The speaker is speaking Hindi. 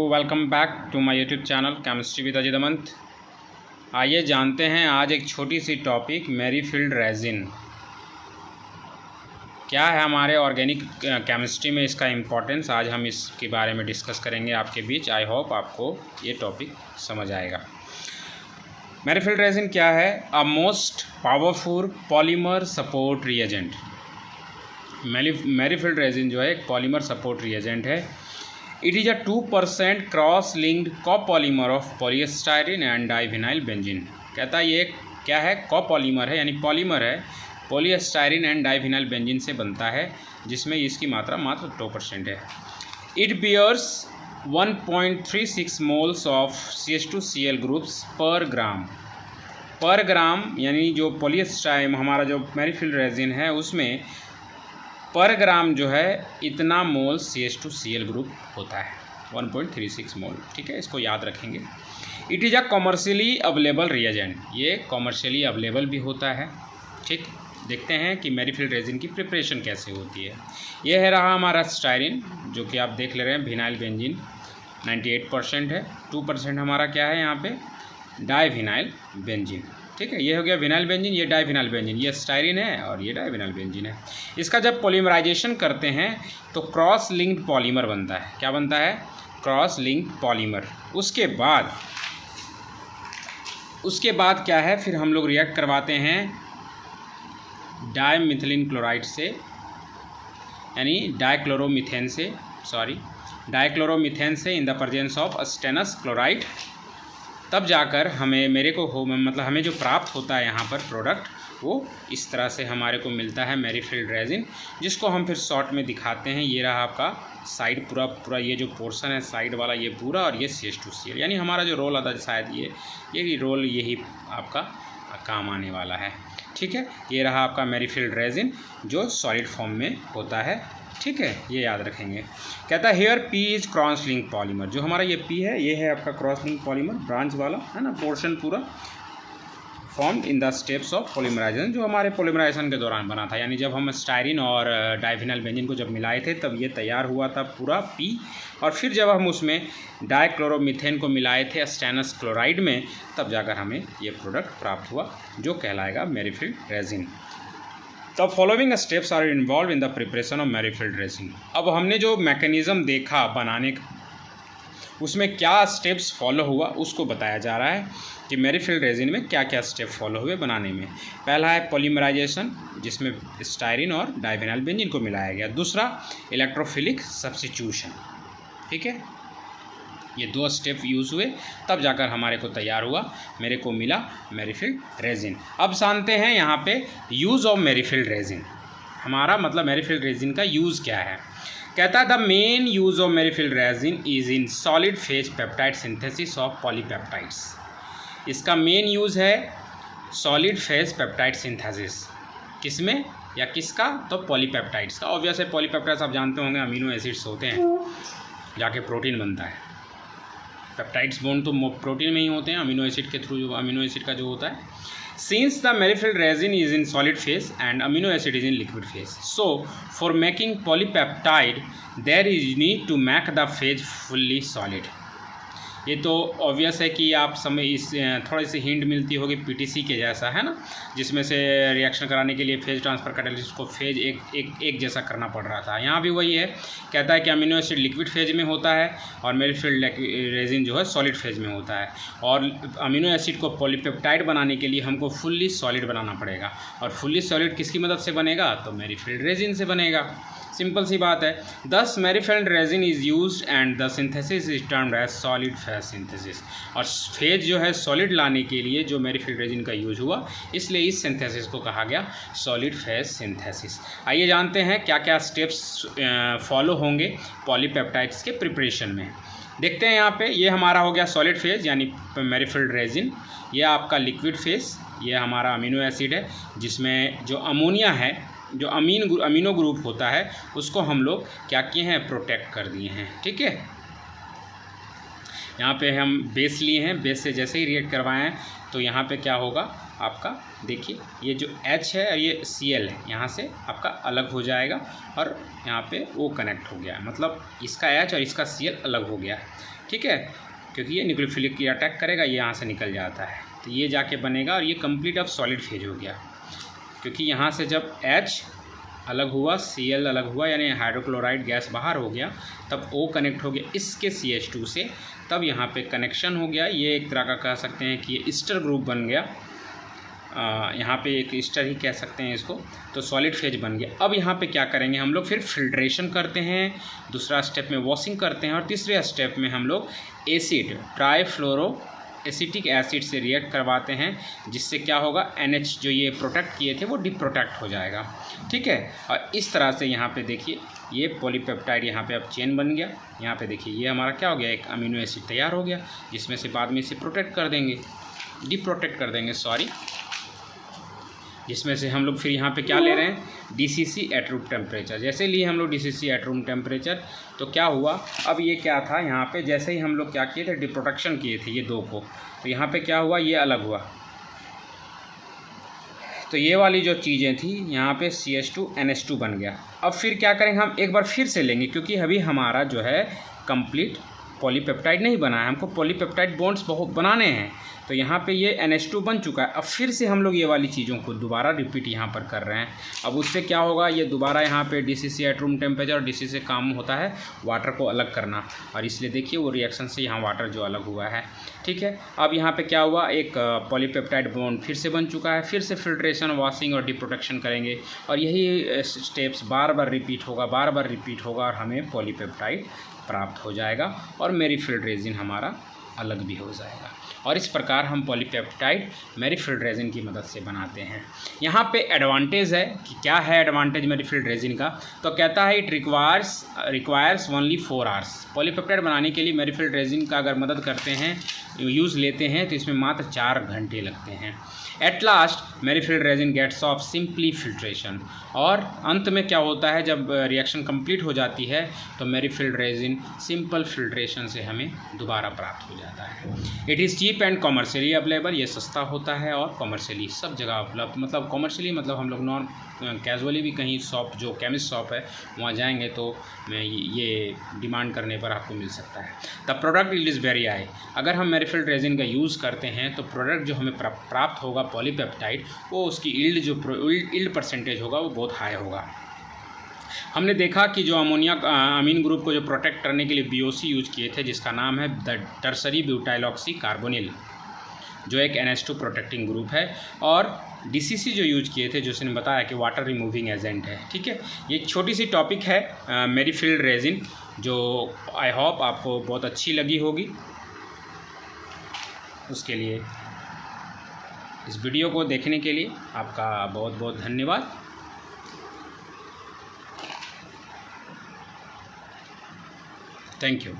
Welcome back to my YouTube channel chemistry with Ajit Amant. आइए जानते हैं आज एक छोटी सी टॉपिक मैरीफील्ड रेजिन क्या है हमारे ऑर्गेनिक केमिस्ट्री में, इसका इम्पोर्टेंस आज हम इसके बारे में डिस्कस करेंगे आपके बीच। आई होप आपको ये टॉपिक समझ आएगा। मैरीफील्ड रेजिन क्या है? A most powerful polymer support reagent. Merrifield resin जो है एक पॉलीमर सपोर्ट रिएजेंट है। It is a 2% cross linked copolymer of polystyrene and divinyl benzene. कहता है ये क्या है? कोपॉलीमर है, यानी पॉलीमर है, पॉलीस्टाइरीन एंड डाइविनाइल बेंजीन से बनता है, जिसमें इसकी मात्रा मात्र 2% है। It bears 1.36 moles of CH2Cl groups per gram, यानी जो पॉलीस्टाइरीन हमारा जो मैरीफील्ड रेजिन है उसमें पर ग्राम जो है इतना मोल CH2Cl ग्रुप होता है, 1.36 मोल। ठीक है, इसको याद रखेंगे। It is a commercially available reagent, ये कॉमर्शियली अवेलेबल भी होता है। ठीक, देखते हैं कि मैरीफील्ड रेजिन की प्रिपरेशन कैसे होती है। ये है रहा हमारा स्टाइरिन, जो कि आप देख ले रहे हैं, विनाइल बेंजीन 98% है, 2% हमारा क्या है यहाँ पे? डाइविनाइल बेंजीन। ठीक है, ये हो गया विनाइल बेंजीन, ये डाइविनाइल बेंजीन, ये स्टाइरिन है और ये डाइविनाइल बेंजीन है। इसका जब पॉलीमराइजेशन करते हैं तो क्रॉस लिंक्ड पॉलीमर बनता है। क्या बनता है? Cross linked polymer. उसके बाद क्या है, फिर हम लोग रिएक्ट करवाते हैं डाइमिथिलीन क्लोराइड से, यानी डाइक्लोरोमीथेन से in the presence of stannous chloride. तब जाकर हमें जो प्राप्त होता है यहाँ पर प्रोडक्ट, वो इस तरह से हमारे को मिलता है मैरीफील्ड रेजिन, जिसको हम फिर शॉर्ट में दिखाते हैं। ये रहा आपका साइड पूरा ये जो पोर्शन है साइड वाला, ये पूरा, और ये CH2Cl, यानी हमारा जो रोल आता है शायद ये रोल यही आपका काम आने वाला है। ठीक है, ये रहा आपका मैरीफील्ड रेजिन जो सॉलिड फॉर्म में होता है। ठीक है, ये याद रखेंगे। कहता है here P is cross link polymer. जो हमारा ये P है, ये है आपका क्रॉस लिंक पॉलीमर, ब्रांच वाला है ना, पोर्शन पूरा formed in the steps of polymerization, जो हमारे पॉलीमराइजेशन के दौरान बना था। यानी जब हम स्टाइरिन और डाइविनाइल बेंजीन को जब मिलाए थे तब ये तैयार हुआ था पूरा P, और फिर जब हम उसमें डाइक्लोरोमीथेन को मिलाए थे स्टेनस क्लोराइड में, तब जाकर हमें ये प्रोडक्ट प्राप्त हुआ, जो कहलाएगा Merrifield resin. The following steps are involved in the preparation of Merrifield resin. अब हमने जो मैकेनिज़्म देखा बनाने का, उसमें क्या स्टेप्स फॉलो हुआ उसको बताया जा रहा है कि मैरीफील्ड रेजिन में क्या क्या स्टेप फॉलो हुए बनाने में। पहला है पॉलीमराइजेशन, जिसमें स्टाइरिन और डाइविनाइल बेंजीन को मिलाया गया। दूसरा इलेक्ट्रोफिलिक सब्स्टिट्यूशन। ठीक है, ये 2 स्टेप यूज़ हुए, तब जाकर हमारे को तैयार हुआ, मेरे को मिला मैरीफील्ड रेजिन। अब जानते हैं यहाँ पे यूज़ ऑफ मैरीफील्ड रेजिन। हमारा मतलब मैरीफील्ड रेजिन का यूज़ क्या है। कहता है the main use of Merrifield resin is in solid phase peptide synthesis of polypeptides. इसका मेन यूज़ है सॉलिड फेज पेप्टाइड सिंथेसिस। किसमें या किसका? तो पॉलीपेप्टाइड्स का। ऑब्वियस है, पॉलीपेप्टाइड्स आप जानते होंगे अमीनो एसिड्स होते हैं, जाके प्रोटीन बनता है। पेप्टाइड्स बॉन्ड तो प्रोटीन में ही होते हैं, अमीनो एसिड के थ्रू, जो अमीनो एसिड का जो होता है। Since the Merrifield resin is in solid phase and amino acid is in liquid phase, so for making polypeptide there is need to make the phase fully solid. ये तो ऑब्वियस है कि आप थोड़ी सी हिंट मिलती होगी PTC के जैसा, है ना, जिसमें से रिएक्शन कराने के लिए फेज ट्रांसफर कैटालिसिस को फेज एक जैसा करना पड़ रहा था। यहाँ भी वही है, कहता है कि अमीनो एसिड लिक्विड फेज में होता है और मैरीफील्ड रेजिन जो है सॉलिड फेज में होता है, और अमीनो एसिड को पॉलीपेप्टाइड बनाने के लिए हमको फुल्ली सॉलिड बनाना पड़ेगा। और फुल्ली सॉलिड किसकी मदद से बनेगा? तो मैरीफील्ड रेजिन से बनेगा। सिंपल सी बात है। Thus Merrifield resin is used and the synthesis is termed as solid phase synthesis. और फेज जो है सॉलिड लाने के लिए जो मैरीफील्ड रेजिन का यूज हुआ, इसलिए इस सिंथेसिस को कहा गया सॉलिड फेज सिंथेसिस। आइए जानते हैं क्या क्या स्टेप्स फॉलो होंगे पॉलीपेप्टाइड्स के प्रिपरेशन में। देखते हैं यहाँ पे, ये हमारा हो गया सॉलिड फेज यानी मैरीफील्ड रेजिन। ये आपका लिक्विड फेज, ये हमारा अमीनो एसिड है, जिसमें जो अमोनिया है, जो अमीनो ग्रुप होता है, उसको हम लोग क्या किए हैं? प्रोटेक्ट कर दिए हैं। ठीक है, यहाँ पे हम बेस लिए हैं, बेस से जैसे ही रिएक्ट करवाएं हैं तो यहाँ पे क्या होगा आपका, देखिए ये जो H है और ये Cl है, यहाँ से आपका अलग हो जाएगा और यहाँ पे O कनेक्ट हो गया, मतलब इसका H और इसका Cl अलग हो गया। ठीक है, क्योंकि ये न्यूक्लियोफिलिक की अटैक करेगा, ये यहाँ से निकल जाता है, तो ये जाके बनेगा और ये कंप्लीट अब सॉलिड फेज हो गया, क्योंकि यहाँ से जब H अलग हुआ, Cl अलग हुआ, यानी हाइड्रोक्लोराइड गैस बाहर हो गया, तब O कनेक्ट हो गया इसके CH2 से, तब यहाँ पे कनेक्शन हो गया। ये एक तरह का कह सकते हैं कि ये ईस्टर ग्रुप बन गया, यहाँ पे एक ईस्टर ही कह सकते हैं इसको, तो सॉलिड फेज बन गया। अब यहाँ पे क्या करेंगे हम लोग, फिर फिल्ट्रेशन करते हैं, दूसरा स्टेप में वॉशिंग करते हैं, और तीसरे स्टेप में हम लोग एसिड ट्राईफ्लोरो एसिटिक एसिड से रिएक्ट करवाते हैं, जिससे क्या होगा, NH जो ये प्रोटेक्ट किए थे वो डिप्रोटेक्ट हो जाएगा। ठीक है, और इस तरह से यहाँ पे देखिए ये पॉलीपेप्टाइड यहाँ पे अब चेन बन गया। यहाँ पे देखिए ये हमारा क्या हो गया, एक अमीनो एसिड तैयार हो गया, जिसमें से बाद में इसे प्रोटेक्ट कर देंगे, डिप्रोटेक्ट कर देंगे, सॉरी, जिसमें से हम लोग फिर यहाँ पे क्या ले रहे हैं, DCC एट रूम टेम्परेचर। जैसे लिए हम लोग DCC एट रूम टेम्परेचर, तो क्या हुआ, अब ये क्या था, यहाँ पे जैसे ही हम लोग क्या किए थे, डिप्रोटेक्शन किए थे ये दो को, तो यहाँ पे क्या हुआ, ये अलग हुआ, तो ये वाली जो चीज़ें थी यहाँ पे CH2 NH2 बन गया। अब फिर क्या करेंगे, हम एक बार फिर से लेंगे, क्योंकि अभी हमारा जो है कंप्लीट पॉलीपेप्टाइड नहीं बना है, हमको पॉलीपेप्टाइड बॉन्ड्स बहुत बनाने हैं, तो यहाँ पे ये NH2 बन चुका है। अब फिर से हम लोग ये वाली चीज़ों को दोबारा रिपीट यहाँ पर कर रहे हैं। अब उससे क्या होगा, ये दोबारा यहाँ पे DCC एट रूम टेम्परेचर, और DCC से काम होता है वाटर को अलग करना, और इसलिए देखिए वो रिएक्शन से यहाँ वाटर जो अलग हुआ है। ठीक है, अब यहाँ पे क्या हुआ, एक पॉलीपेप्टाइड बॉन्ड फिर से बन चुका है, फिर से फिल्ट्रेशन, वॉशिंग और डिप्रोटेक्शन करेंगे, और यही स्टेप्स बार बार रिपीट होगा, बार बार रिपीट होगा, और हमें पॉलीपेप्टाइड प्राप्त हो जाएगा, और मेरीफिल्ड रेजिन हमारा अलग भी हो जाएगा। और इस प्रकार हम पॉलीपेप्टाइड मेरीफिल्ड रेजिन की मदद से बनाते हैं। यहाँ पे एडवांटेज है कि क्या है एडवांटेज मेरीफिल्ड रेजिन का, तो कहता है it requires only 4 hours. Polypeptide बनाने के लिए मेरीफिल्ड रेजिन का अगर मदद करते हैं, यूज़ लेते हैं, तो इसमें मात्र 4 घंटे लगते हैं। At last Merrifield resin gets off simply filtration, और अंत में क्या होता है, जब रिएक्शन कंप्लीट हो जाती है तो मेरीफिल्ड रेजिन सिंपल फिल्ट्रेशन से हमें दोबारा प्राप्त हो जाता है। It is cheap and commercially available, ये सस्ता होता है और कॉमर्शियली सब जगह उपलब्ध, मतलब कॉमर्शियली मतलब हम लोग नॉन कैजुअली भी कहीं शॉप, जो केमिस्ट शॉप है वहाँ जाएंगे तो ये डिमांड करने पर आपको मिल सकता है। The product it is very high. अगर हम मेरीफिल्ड रेजिन का यूज़ करते हैं तो प्रोडक्ट जो हमें प्राप्त होगा पॉलीपेप्टाइड, वो उसकी इल्ड परसेंटेज होगा वो बहुत हाई होगा। हमने देखा कि जो अमोनिया अमीन ग्रुप को जो प्रोटेक्ट करने के लिए BOC यूज किए थे, जिसका नाम है द टर्सरी ब्यूटाइलऑक्सी कार्बोनिल, जो एक NH2 प्रोटेक्टिंग ग्रुप है, और DCC जो यूज किए थे, जो उसने बताया कि वाटर रिमूविंग एजेंट है। ठीक है, ये एक छोटी सी टॉपिक है मेरीफिल्ड रेजिन, जो आई होप आपको बहुत अच्छी लगी होगी। उसके लिए इस वीडियो को देखने के लिए आपका बहुत बहुत धन्यवाद। Thank you.